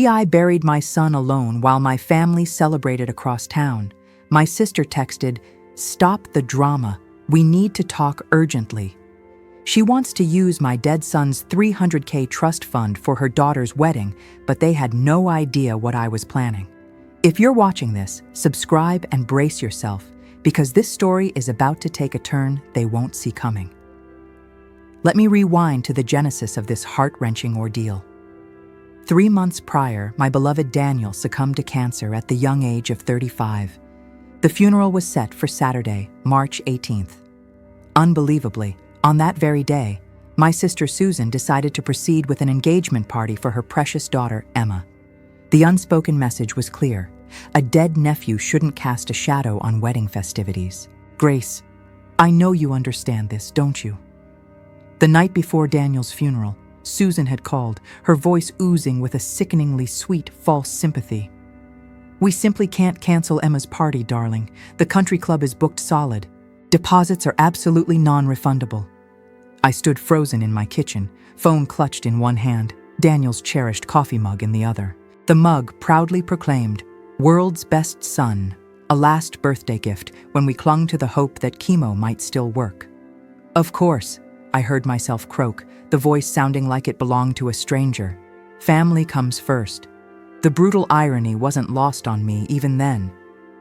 I buried my son alone while my family celebrated across town. My sister texted, "Stop the drama. We need to talk urgently." She wants to use my dead son's $300K trust fund for her daughter's wedding, but they had no idea what I was planning. If you're watching this, subscribe and brace yourself, because this story is about to take a turn they won't see coming. Let me rewind to the genesis of this heart-wrenching ordeal. 3 months prior, my beloved Daniel succumbed to cancer at the young age of 35. The funeral was set for Saturday, March 18th. Unbelievably, on that very day, my sister Susan decided to proceed with an engagement party for her precious daughter, Emma. The unspoken message was clear. A dead nephew shouldn't cast a shadow on wedding festivities. Grace, I know you understand this, don't you? The night before Daniel's funeral, Susan had called, her voice oozing with a sickeningly sweet, false sympathy. "We simply can't cancel Emma's party, darling. The country club is booked solid. Deposits are absolutely non-refundable." I stood frozen in my kitchen, phone clutched in one hand, Daniel's cherished coffee mug in the other. The mug proudly proclaimed, "World's best son," a last birthday gift when we clung to the hope that chemo might still work. "Of course," I heard myself croak, the voice sounding like it belonged to a stranger. "Family comes first." The brutal irony wasn't lost on me even then.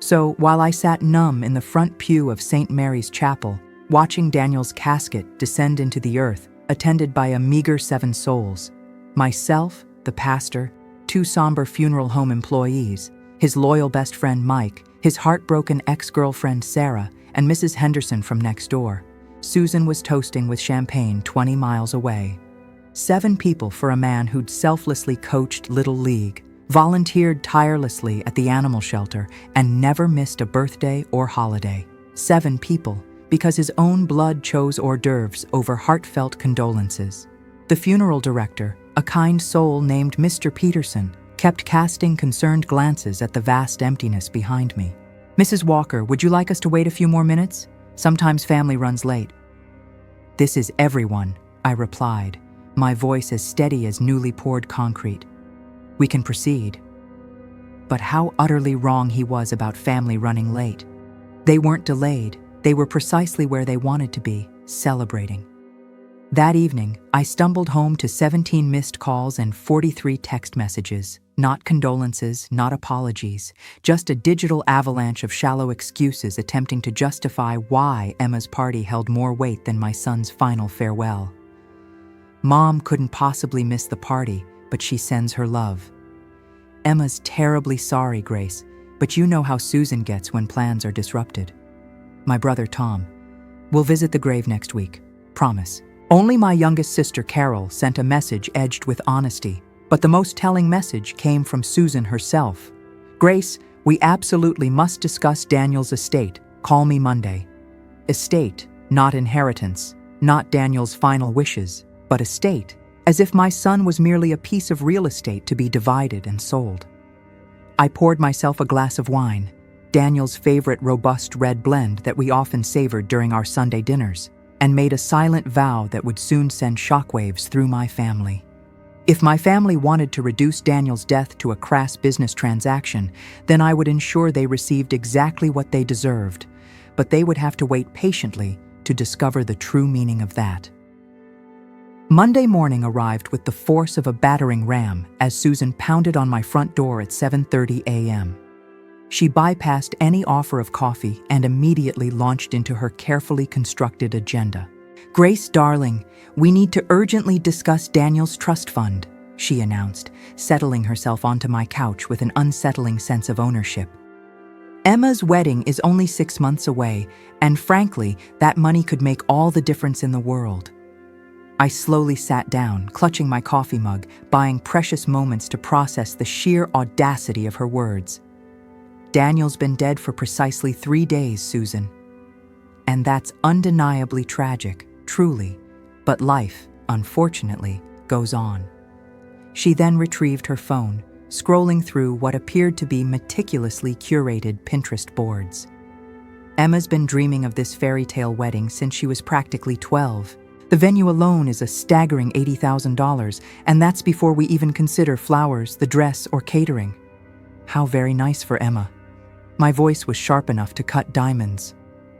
So while I sat numb in the front pew of St. Mary's Chapel, watching Daniel's casket descend into the earth, attended by a meager 7 souls, myself, the pastor, 2 somber funeral home employees, his loyal best friend Mike, his heartbroken ex-girlfriend Sarah, and Mrs. Henderson from next door, Susan was toasting with champagne 20 miles away. 7 people for a man who'd selflessly coached Little League, volunteered tirelessly at the animal shelter, and never missed a birthday or holiday. 7 people, because his own blood chose hors d'oeuvres over heartfelt condolences. The funeral director, a kind soul named Mr. Peterson, kept casting concerned glances at the vast emptiness behind me. "Mrs. Walker, would you like us to wait a few more minutes? Sometimes family runs late." "This is everyone," I replied, my voice as steady as newly poured concrete. "We can proceed." But how utterly wrong he was about family running late. They weren't delayed. They were precisely where they wanted to be, celebrating. That evening, I stumbled home to 17 missed calls and 43 text messages. Not condolences, not apologies, just a digital avalanche of shallow excuses attempting to justify why Emma's party held more weight than my son's final farewell. Mom couldn't possibly miss the party, but she sends her love. Emma's terribly sorry, Grace, but you know how Susan gets when plans are disrupted. My brother Tom. We'll visit the grave next week. Promise. Only my youngest sister Carol sent a message edged with honesty, but the most telling message came from Susan herself. "Grace, we absolutely must discuss Daniel's estate. Call me Monday." Estate, not inheritance, not Daniel's final wishes, but estate, as if my son was merely a piece of real estate to be divided and sold. I poured myself a glass of wine, Daniel's favorite robust red blend that we often savored during our Sunday dinners, and made a silent vow that would soon send shockwaves through my family. If my family wanted to reduce Daniel's death to a crass business transaction, then I would ensure they received exactly what they deserved, but they would have to wait patiently to discover the true meaning of that. Monday morning arrived with the force of a battering ram as Susan pounded on my front door at 7:30 a.m. She bypassed any offer of coffee and immediately launched into her carefully constructed agenda. "Grace, darling, we need to urgently discuss Daniel's trust fund," she announced, settling herself onto my couch with an unsettling sense of ownership. "Emma's wedding is only 6 months away, and frankly, that money could make all the difference in the world." I slowly sat down, clutching my coffee mug, buying precious moments to process the sheer audacity of her words. "Daniel's been dead for precisely 3 days, Susan. And that's undeniably tragic, truly, but life, unfortunately, goes on." She then retrieved her phone, scrolling through what appeared to be meticulously curated Pinterest boards. Emma's been dreaming of this fairy tale wedding since she was practically 12. The venue alone is a staggering $80,000, and that's before we even consider flowers, the dress, or catering. How very nice for Emma. My voice was sharp enough to cut diamonds.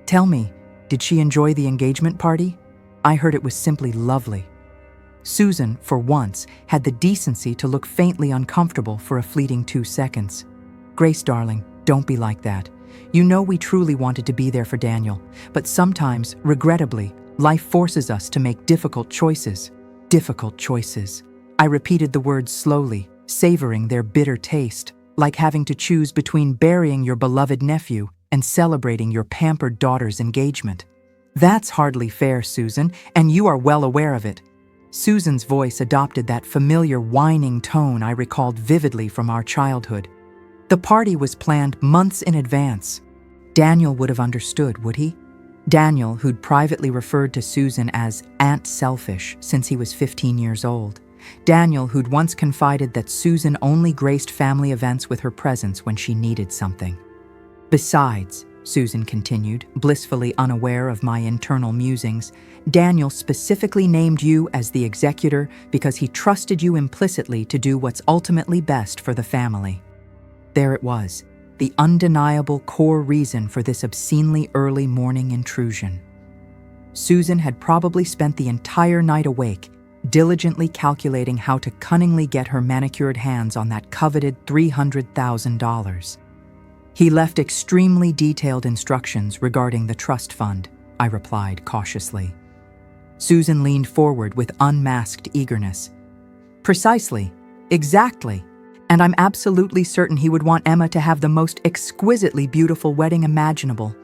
Tell me, did she enjoy the engagement party? I heard it was simply lovely. Susan, for once, had the decency to look faintly uncomfortable for a fleeting 2 seconds. Grace, darling, don't be like that. You know we truly wanted to be there for Daniel, but sometimes, regrettably, life forces us to make difficult choices. Difficult choices. I repeated the words slowly, savoring their bitter taste, like having to choose between burying your beloved nephew and celebrating your pampered daughter's engagement. That's hardly fair, Susan, and you are well aware of it. Susan's voice adopted that familiar whining tone I recalled vividly from our childhood. The party was planned months in advance. Daniel would have understood, would he? Daniel, who'd privately referred to Susan as Aunt Selfish since he was 15 years old. Daniel, who'd once confided that Susan only graced family events with her presence when she needed something. Besides, Susan continued, blissfully unaware of my internal musings, Daniel specifically named you as the executor because he trusted you implicitly to do what's ultimately best for the family. There it was, the undeniable core reason for this obscenely early morning intrusion. Susan had probably spent the entire night awake, diligently calculating how to cunningly get her manicured hands on that coveted $300,000. He left extremely detailed instructions regarding the trust fund, I replied cautiously. Susan leaned forward with unmasked eagerness. Precisely, exactly, and I'm absolutely certain he would want Emma to have the most exquisitely beautiful wedding imaginable.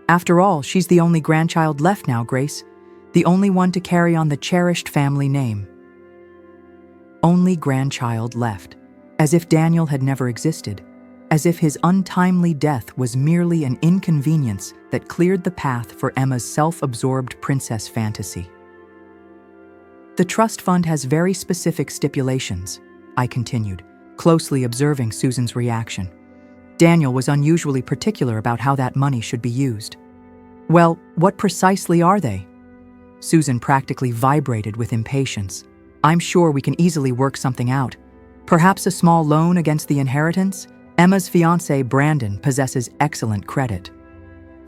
After all, she's the only grandchild left now, Grace, the only one to carry on the cherished family name. Only grandchild left, as if Daniel had never existed. As if his untimely death was merely an inconvenience that cleared the path for Emma's self-absorbed princess fantasy. The trust fund has very specific stipulations, I continued, closely observing Susan's reaction. Daniel was unusually particular about how that money should be used. Well, what precisely are they? Susan practically vibrated with impatience. I'm sure we can easily work something out. Perhaps a small loan against the inheritance? Emma's fiancé, Brandon, possesses excellent credit.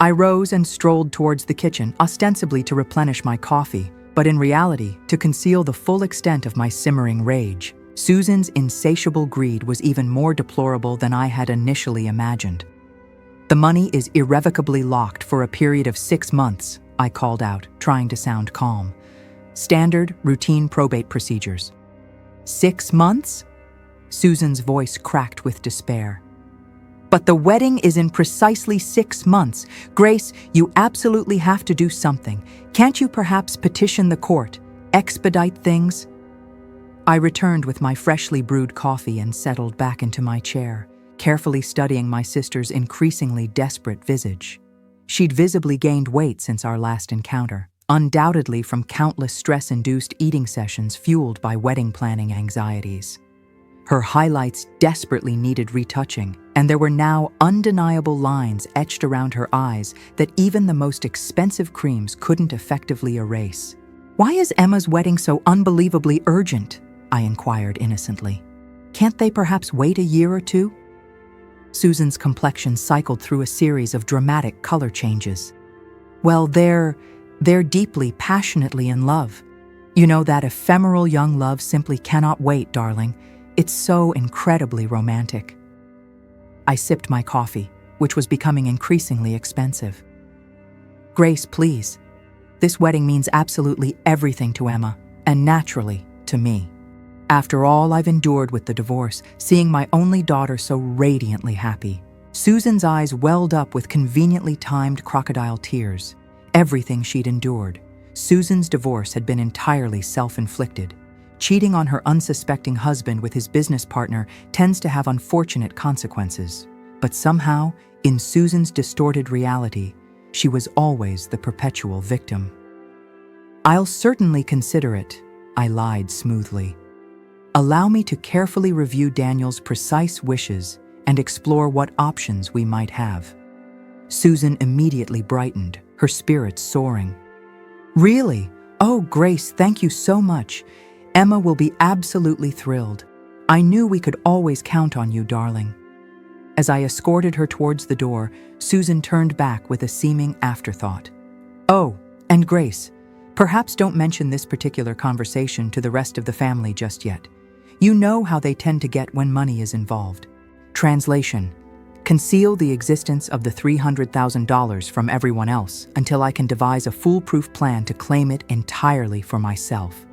I rose and strolled towards the kitchen, ostensibly to replenish my coffee, but in reality, to conceal the full extent of my simmering rage. Susan's insatiable greed was even more deplorable than I had initially imagined. The money is irrevocably locked for a period of 6 months, I called out, trying to sound calm. Standard, routine probate procedures. 6 months? Susan's voice cracked with despair. But the wedding is in precisely 6 months. Grace, you absolutely have to do something. Can't you perhaps petition the court, expedite things? I returned with my freshly brewed coffee and settled back into my chair, carefully studying my sister's increasingly desperate visage. She'd visibly gained weight since our last encounter, undoubtedly from countless stress-induced eating sessions fueled by wedding planning anxieties. Her highlights desperately needed retouching, and there were now undeniable lines etched around her eyes that even the most expensive creams couldn't effectively erase. Why is Emma's wedding so unbelievably urgent? I inquired innocently. Can't they perhaps wait a year or two? Susan's complexion cycled through a series of dramatic color changes. Well, they're deeply, passionately in love. You know, that ephemeral young love simply cannot wait, darling. It's so incredibly romantic. I sipped my coffee, which was becoming increasingly expensive. Grace, please. This wedding means absolutely everything to Emma, and naturally, to me. After all I've endured with the divorce, seeing my only daughter so radiantly happy. Susan's eyes welled up with conveniently timed crocodile tears. Everything she'd endured. Susan's divorce had been entirely self-inflicted. Cheating on her unsuspecting husband with his business partner tends to have unfortunate consequences. But somehow, in Susan's distorted reality, she was always the perpetual victim. I'll certainly consider it, I lied smoothly. Allow me to carefully review Daniel's precise wishes and explore what options we might have. Susan immediately brightened, her spirits soaring. Really? "Oh, Grace, thank you so much. Emma will be absolutely thrilled. I knew we could always count on you, darling." As I escorted her towards the door, Susan turned back with a seeming afterthought. "Oh, and Grace, perhaps don't mention this particular conversation to the rest of the family just yet. You know how they tend to get when money is involved." Translation: conceal the existence of the $300,000 from everyone else until I can devise a foolproof plan to claim it entirely for myself.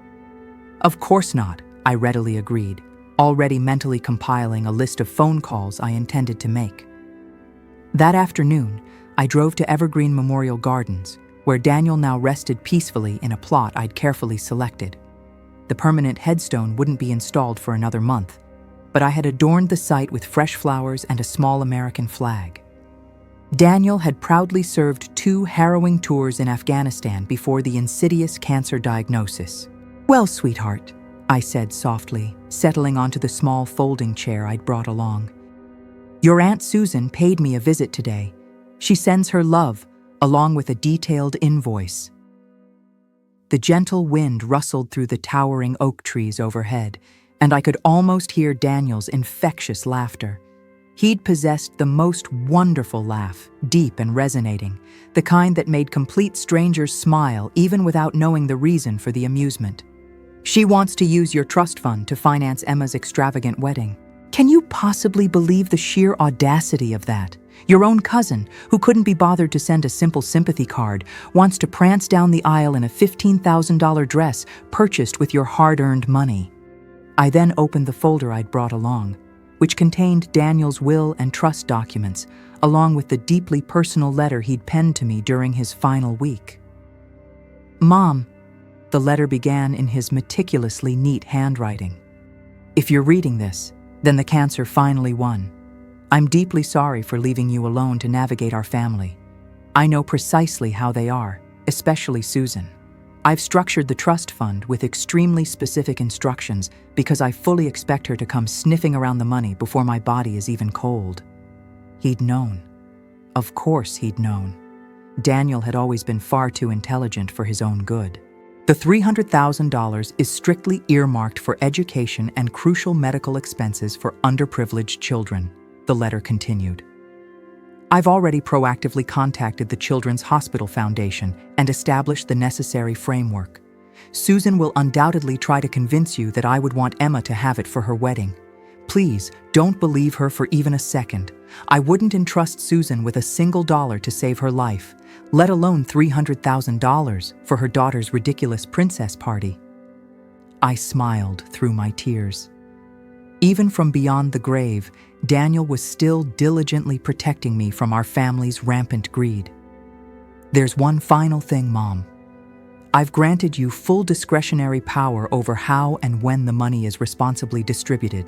"Of course not," I readily agreed, already mentally compiling a list of phone calls I intended to make. That afternoon, I drove to Evergreen Memorial Gardens, where Daniel now rested peacefully in a plot I'd carefully selected. The permanent headstone wouldn't be installed for another month, but I had adorned the site with fresh flowers and a small American flag. Daniel had proudly served 2 harrowing tours in Afghanistan before the insidious cancer diagnosis. "Well, sweetheart," I said softly, settling onto the small folding chair I'd brought along. "Your Aunt Susan paid me a visit today. She sends her love, along with a detailed invoice." The gentle wind rustled through the towering oak trees overhead, and I could almost hear Daniel's infectious laughter. He'd possessed the most wonderful laugh, deep and resonating, the kind that made complete strangers smile even without knowing the reason for the amusement. "She wants to use your trust fund to finance Emma's extravagant wedding. Can you possibly believe the sheer audacity of that? Your own cousin, who couldn't be bothered to send a simple sympathy card, wants to prance down the aisle in a $15,000 dress purchased with your hard-earned money." I then opened the folder I'd brought along, which contained Daniel's will and trust documents, along with the deeply personal letter he'd penned to me during his final week. "Mom," the letter began in his meticulously neat handwriting. "If you're reading this, then the cancer finally won. I'm deeply sorry for leaving you alone to navigate our family. I know precisely how they are, especially Susan. I've structured the trust fund with extremely specific instructions because I fully expect her to come sniffing around the money before my body is even cold." He'd known. Of course he'd known. Daniel had always been far too intelligent for his own good. "The $300,000 is strictly earmarked for education and crucial medical expenses for underprivileged children," the letter continued. "I've already proactively contacted the Children's Hospital Foundation and established the necessary framework. Susan will undoubtedly try to convince you that I would want Emma to have it for her wedding. Please, don't believe her for even a second. I wouldn't entrust Susan with a single dollar to save her life, let alone $300,000 for her daughter's ridiculous princess party." I smiled through my tears. Even from beyond the grave, Daniel was still diligently protecting me from our family's rampant greed. "There's one final thing, Mom. I've granted you full discretionary power over how and when the money is responsibly distributed.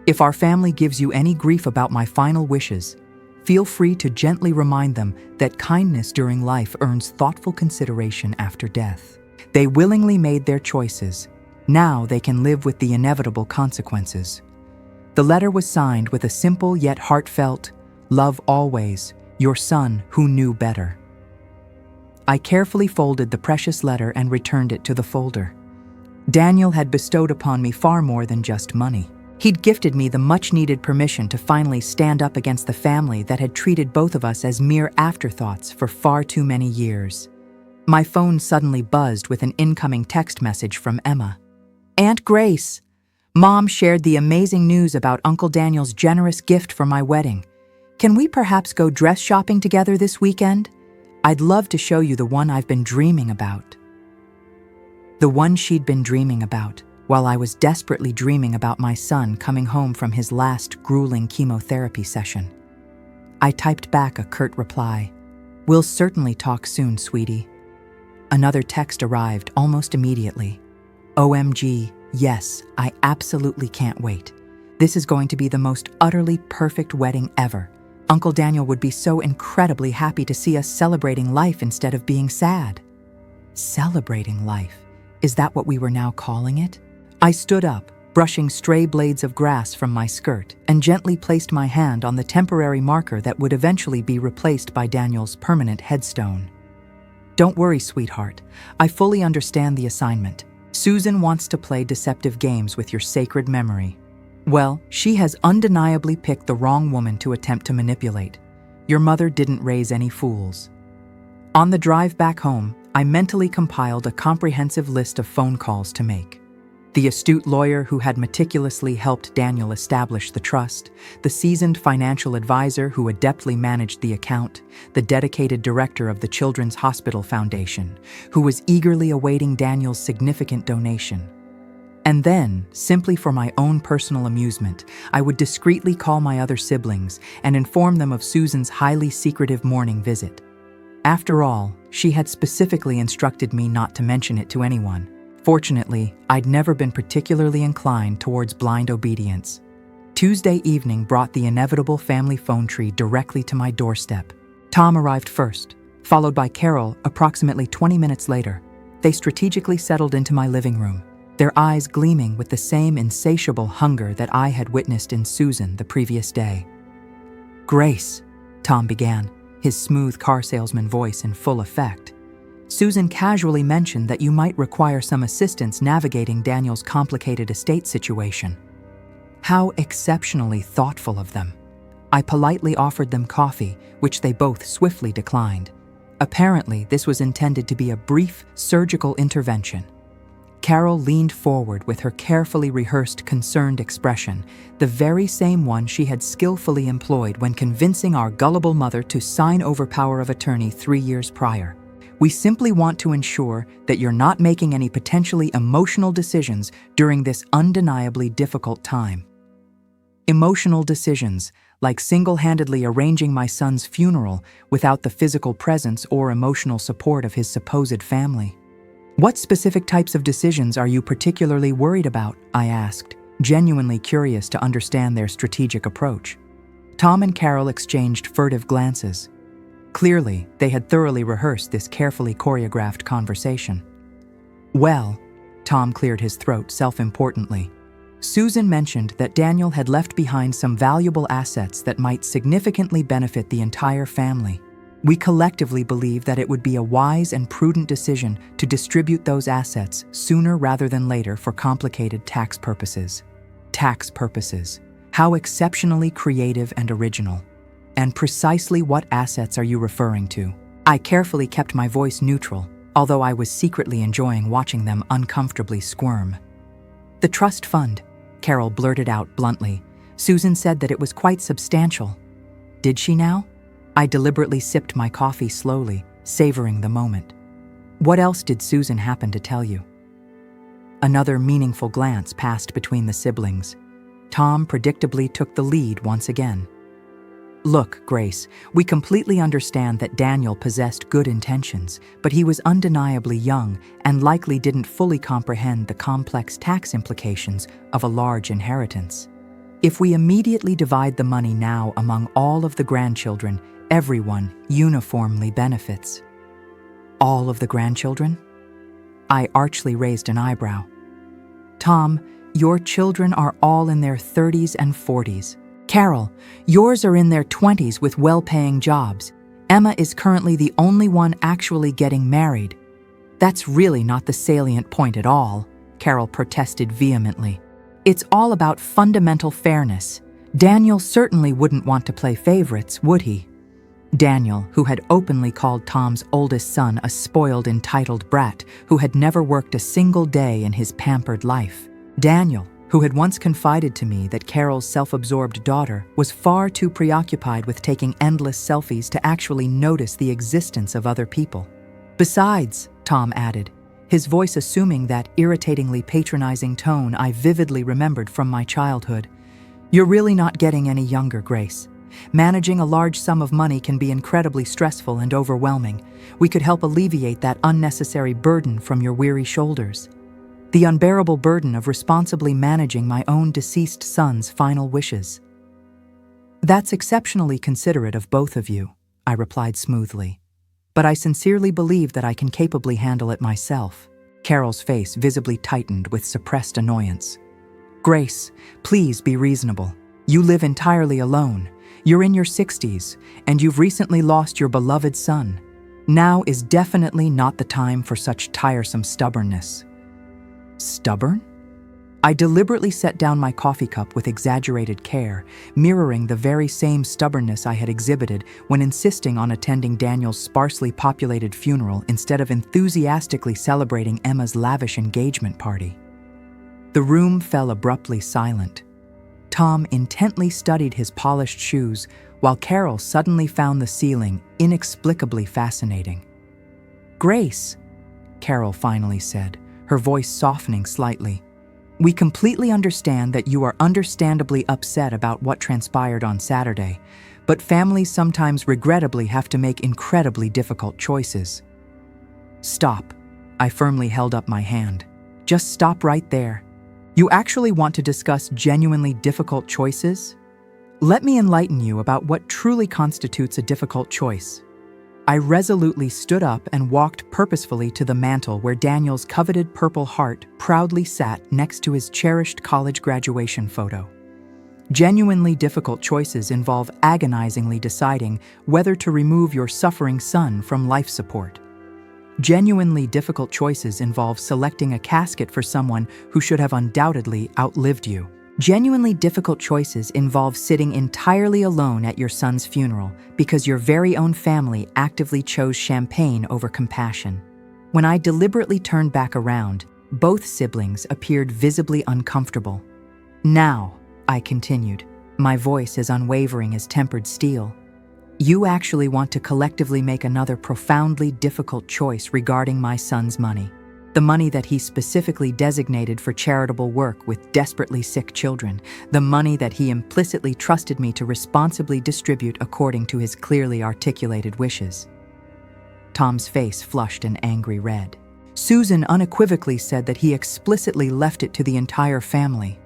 If our family gives you any grief about my final wishes, feel free to gently remind them that kindness during life earns thoughtful consideration after death. They willingly made their choices. Now they can live with the inevitable consequences." The letter was signed with a simple yet heartfelt, "Love always, your son who knew better." I carefully folded the precious letter and returned it to the folder. Daniel had bestowed upon me far more than just money. He'd gifted me the much-needed permission to finally stand up against the family that had treated both of us as mere afterthoughts for far too many years. My phone suddenly buzzed with an incoming text message from Emma. "Aunt Grace, Mom shared the amazing news about Uncle Daniel's generous gift for my wedding. Can we perhaps go dress shopping together this weekend? I'd love to show you the one I've been dreaming about." The one she'd been dreaming about, while I was desperately dreaming about my son coming home from his last grueling chemotherapy session. I typed back a curt reply. "We'll certainly talk soon, sweetie." Another text arrived almost immediately. "OMG, yes, I absolutely can't wait. This is going to be the most utterly perfect wedding ever. Uncle Daniel would be so incredibly happy to see us celebrating life instead of being sad." Celebrating life? Is that what we were now calling it? I stood up, brushing stray blades of grass from my skirt, and gently placed my hand on the temporary marker that would eventually be replaced by Daniel's permanent headstone. Don't worry, sweetheart. I fully understand the assignment. Susan wants to play deceptive games with your sacred memory. Well, she has undeniably picked the wrong woman to attempt to manipulate. Your mother didn't raise any fools. On the drive back home, I mentally compiled a comprehensive list of phone calls to make. The astute lawyer who had meticulously helped Daniel establish the trust, the seasoned financial advisor who adeptly managed the account, the dedicated director of the Children's Hospital Foundation, who was eagerly awaiting Daniel's significant donation. And then, simply for my own personal amusement, I would discreetly call my other siblings and inform them of Susan's highly secretive morning visit. After all, she had specifically instructed me not to mention it to anyone. Fortunately, I'd never been particularly inclined towards blind obedience. Tuesday evening brought the inevitable family phone tree directly to my doorstep. Tom arrived first, followed by Carol approximately 20 minutes later. They strategically settled into my living room, their eyes gleaming with the same insatiable hunger that I had witnessed in Susan the previous day. "Grace," Tom began, his smooth car salesman voice in full effect. "Susan casually mentioned that you might require some assistance navigating Daniel's complicated estate situation." How exceptionally thoughtful of them. I politely offered them coffee, which they both swiftly declined. Apparently, this was intended to be a brief surgical intervention. Carol leaned forward with her carefully rehearsed concerned expression, the very same one she had skillfully employed when convincing our gullible mother to sign over power of attorney 3 years prior. "We simply want to ensure that you're not making any potentially emotional decisions during this undeniably difficult time." Emotional decisions, like single-handedly arranging my son's funeral without the physical presence or emotional support of his supposed family. "What specific types of decisions are you particularly worried about?" I asked, genuinely curious to understand their strategic approach. Tom and Carol exchanged furtive glances. Clearly, they had thoroughly rehearsed this carefully choreographed conversation. "Well," Tom cleared his throat self-importantly, "Susan mentioned that Daniel had left behind some valuable assets that might significantly benefit the entire family. We collectively believe that it would be a wise and prudent decision to distribute those assets sooner rather than later for complicated tax purposes." Tax purposes. How exceptionally creative and original. "And precisely what assets are you referring to?" I carefully kept my voice neutral, although I was secretly enjoying watching them uncomfortably squirm. "The trust fund," Carol blurted out bluntly. "Susan said that it was quite substantial." "Did she now?" I deliberately sipped my coffee slowly, savoring the moment. "What else did Susan happen to tell you?" Another meaningful glance passed between the siblings. Tom predictably took the lead once again. "Look, Grace, we completely understand that Daniel possessed good intentions, but he was undeniably young and likely didn't fully comprehend the complex tax implications of a large inheritance. If we immediately divide the money now among all of the grandchildren, everyone uniformly benefits." "All of the grandchildren?" I archly raised an eyebrow. "Tom, your children are all in their 30s and 40s. Carol, yours are in their 20s with well-paying jobs. Emma is currently the only one actually getting married." "That's really not the salient point at all," Carol protested vehemently. "It's all about fundamental fairness. Daniel certainly wouldn't want to play favorites, would he?" Daniel, who had openly called Tom's oldest son a spoiled, entitled brat who had never worked a single day in his pampered life. Daniel, who had once confided to me that Carol's self-absorbed daughter was far too preoccupied with taking endless selfies to actually notice the existence of other people. "Besides," Tom added, his voice assuming that irritatingly patronizing tone I vividly remembered from my childhood, "you're really not getting any younger, Grace. Managing a large sum of money can be incredibly stressful and overwhelming. We could help alleviate that unnecessary burden from your weary shoulders. The unbearable burden of responsibly managing my own deceased son's final wishes." "That's exceptionally considerate of both of you," I replied smoothly. "But I sincerely believe that I can capably handle it myself." Carol's face visibly tightened with suppressed annoyance. "Grace, please be reasonable. You live entirely alone. You're in your 60s, and you've recently lost your beloved son. Now is definitely not the time for such tiresome stubbornness." Stubborn? I deliberately set down my coffee cup with exaggerated care, mirroring the very same stubbornness I had exhibited when insisting on attending Daniel's sparsely populated funeral instead of enthusiastically celebrating Emma's lavish engagement party. The room fell abruptly silent. Tom intently studied his polished shoes, while Carol suddenly found the ceiling inexplicably fascinating. "Grace," Carol finally said, her voice softening slightly, "we completely understand that you are understandably upset about what transpired on Saturday, but families sometimes regrettably have to make incredibly difficult choices." "Stop," I firmly held up my hand. "Just stop right there. You actually want to discuss genuinely difficult choices? Let me enlighten you about what truly constitutes a difficult choice." I resolutely stood up and walked purposefully to the mantel where Daniel's coveted purple heart proudly sat next to his cherished college graduation photo. Genuinely difficult choices involve agonizingly deciding whether to remove your suffering son from life support. Genuinely difficult choices involve selecting a casket for someone who should have undoubtedly outlived you. Genuinely difficult choices involve sitting entirely alone at your son's funeral because your very own family actively chose champagne over compassion. When I deliberately turned back around, both siblings appeared visibly uncomfortable. "Now," I continued, my voice as unwavering as tempered steel, "you actually want to collectively make another profoundly difficult choice regarding my son's money. The money that he specifically designated for charitable work with desperately sick children. The money that he implicitly trusted me to responsibly distribute according to his clearly articulated wishes." Tom's face flushed an angry red. "Susan unequivocally said that he explicitly left it to the entire family."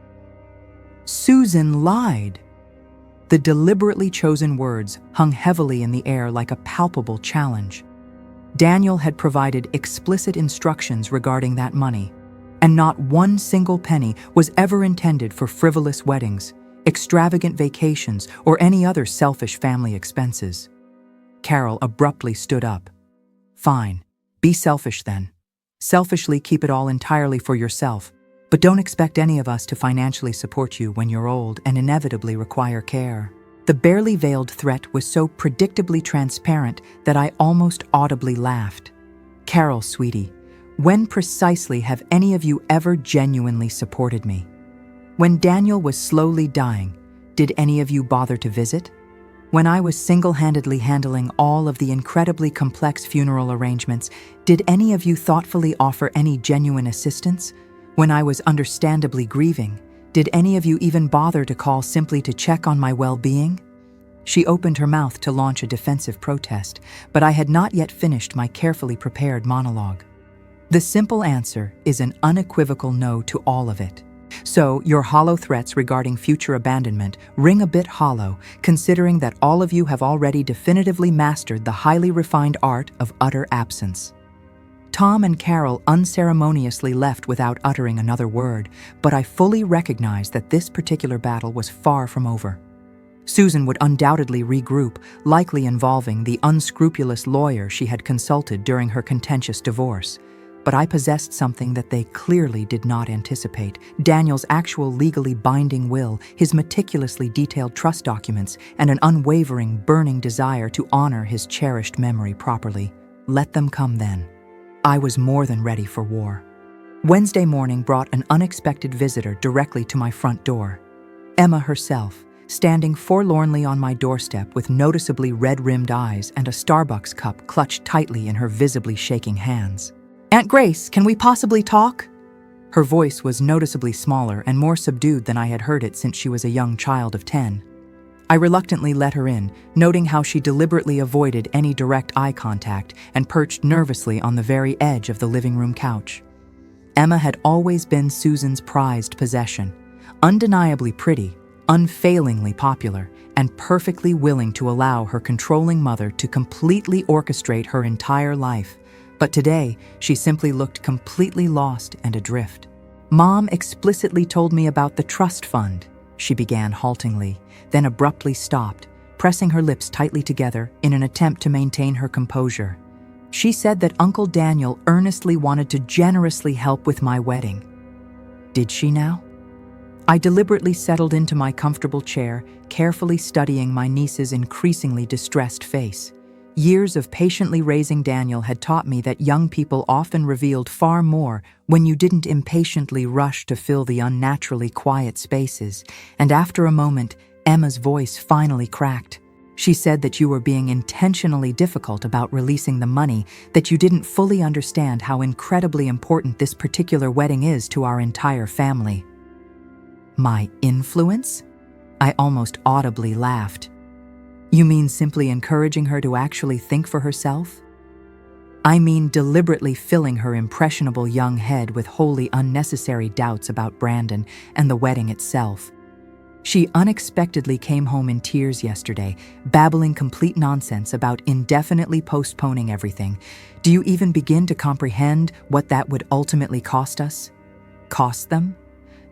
Susan lied. The deliberately chosen words hung heavily in the air like a palpable challenge. Daniel had provided explicit instructions regarding that money, and not one single penny was ever intended for frivolous weddings, extravagant vacations, or any other selfish family expenses. Carol abruptly stood up. "Fine, be selfish then. Selfishly keep it all entirely for yourself, but don't expect any of us to financially support you when you're old and inevitably require care." The barely veiled threat was so predictably transparent that I almost audibly laughed. "Carol, sweetie, when precisely have any of you ever genuinely supported me? When Daniel was slowly dying, did any of you bother to visit? When I was single-handedly handling all of the incredibly complex funeral arrangements, did any of you thoughtfully offer any genuine assistance? When I was understandably grieving, did any of you even bother to call simply to check on my well-being?" She opened her mouth to launch a defensive protest, but I had not yet finished my carefully prepared monologue. The simple answer is an unequivocal no to all of it. So, your hollow threats regarding future abandonment ring a bit hollow, considering that all of you have already definitively mastered the highly refined art of utter absence. Tom and Carol unceremoniously left without uttering another word, but I fully recognized that this particular battle was far from over. Susan would undoubtedly regroup, likely involving the unscrupulous lawyer she had consulted during her contentious divorce. But I possessed something that they clearly did not anticipate: Daniel's actual legally binding will, his meticulously detailed trust documents, and an unwavering, burning desire to honor his cherished memory properly. Let them come then. I was more than ready for war. Wednesday morning brought an unexpected visitor directly to my front door. Emma herself, standing forlornly on my doorstep with noticeably red-rimmed eyes and a Starbucks cup clutched tightly in her visibly shaking hands. "Aunt Grace, can we possibly talk?" Her voice was noticeably smaller and more subdued than I had heard it since she was a young child of 10. I reluctantly let her in, noting how she deliberately avoided any direct eye contact and perched nervously on the very edge of the living room couch. Emma had always been Susan's prized possession, undeniably pretty, unfailingly popular, and perfectly willing to allow her controlling mother to completely orchestrate her entire life. But today, she simply looked completely lost and adrift. "Mom explicitly told me about the trust fund," she began haltingly, then abruptly stopped, pressing her lips tightly together in an attempt to maintain her composure. She said that Uncle Daniel earnestly wanted to generously help with my wedding. Did she now? I deliberately settled into my comfortable chair, carefully studying my niece's increasingly distressed face. Years of patiently raising Daniel had taught me that young people often revealed far more when you didn't impatiently rush to fill the unnaturally quiet spaces. And after a moment, Emma's voice finally cracked. She said that you were being intentionally difficult about releasing the money, that you didn't fully understand how incredibly important this particular wedding is to our entire family. My influence? I almost audibly laughed. You mean simply encouraging her to actually think for herself? I mean deliberately filling her impressionable young head with wholly unnecessary doubts about Brandon and the wedding itself. She unexpectedly came home in tears yesterday, babbling complete nonsense about indefinitely postponing everything. Do you even begin to comprehend what that would ultimately cost us? Cost them?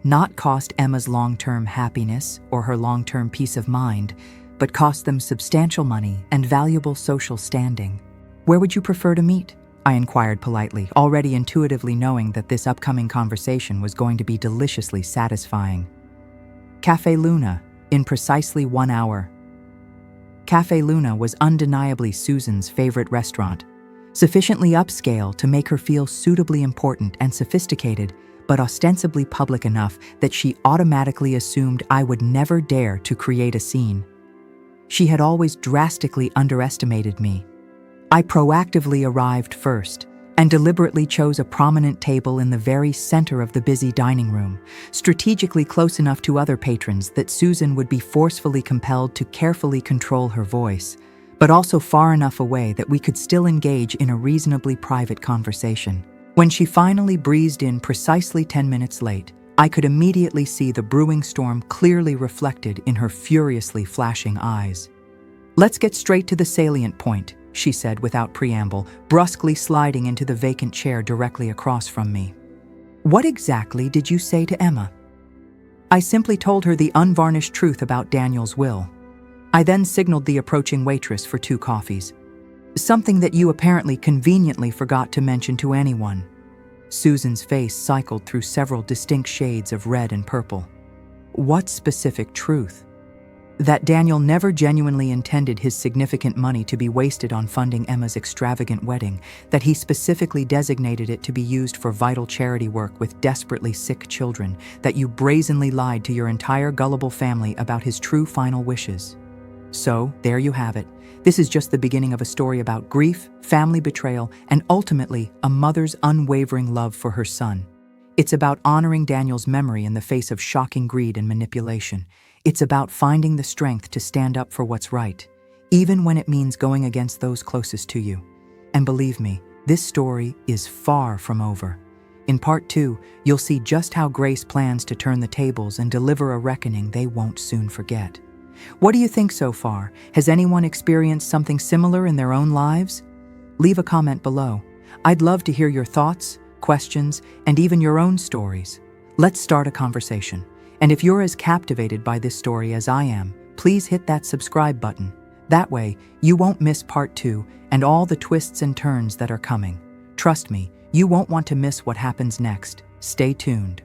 Not cost Emma's long-term happiness or her long-term peace of mind, but cost them substantial money and valuable social standing. Where would you prefer to meet? I inquired politely, already intuitively knowing that this upcoming conversation was going to be deliciously satisfying. Café Luna, in precisely 1 hour. Café Luna was undeniably Susan's favorite restaurant, sufficiently upscale to make her feel suitably important and sophisticated, but ostensibly public enough that she automatically assumed I would never dare to create a scene. She had always drastically underestimated me. I proactively arrived first and deliberately chose a prominent table in the very center of the busy dining room, strategically close enough to other patrons that Susan would be forcefully compelled to carefully control her voice, but also far enough away that we could still engage in a reasonably private conversation. When she finally breezed in precisely 10 minutes late, I could immediately see the brewing storm clearly reflected in her furiously flashing eyes. "Let's get straight to the salient point," she said without preamble, brusquely sliding into the vacant chair directly across from me. "What exactly did you say to Emma?" I simply told her the unvarnished truth about Daniel's will. I then signaled the approaching waitress for 2 coffees. "Something that you apparently conveniently forgot to mention to anyone." Susan's face cycled through several distinct shades of red and purple. "What specific truth?" "That Daniel never genuinely intended his significant money to be wasted on funding Emma's extravagant wedding, that he specifically designated it to be used for vital charity work with desperately sick children, that you brazenly lied to your entire gullible family about his true final wishes." So, there you have it. This is just the beginning of a story about grief, family betrayal, and ultimately, a mother's unwavering love for her son. It's about honoring Daniel's memory in the face of shocking greed and manipulation. It's about finding the strength to stand up for what's right, even when it means going against those closest to you. And believe me, this story is far from over. In part 2, you'll see just how Grace plans to turn the tables and deliver a reckoning they won't soon forget. What do you think so far? Has anyone experienced something similar in their own lives? Leave a comment below. I'd love to hear your thoughts, questions, and even your own stories. Let's start a conversation. And if you're as captivated by this story as I am, please hit that subscribe button. That way, you won't miss part 2 and all the twists and turns that are coming. Trust me, you won't want to miss what happens next. Stay tuned.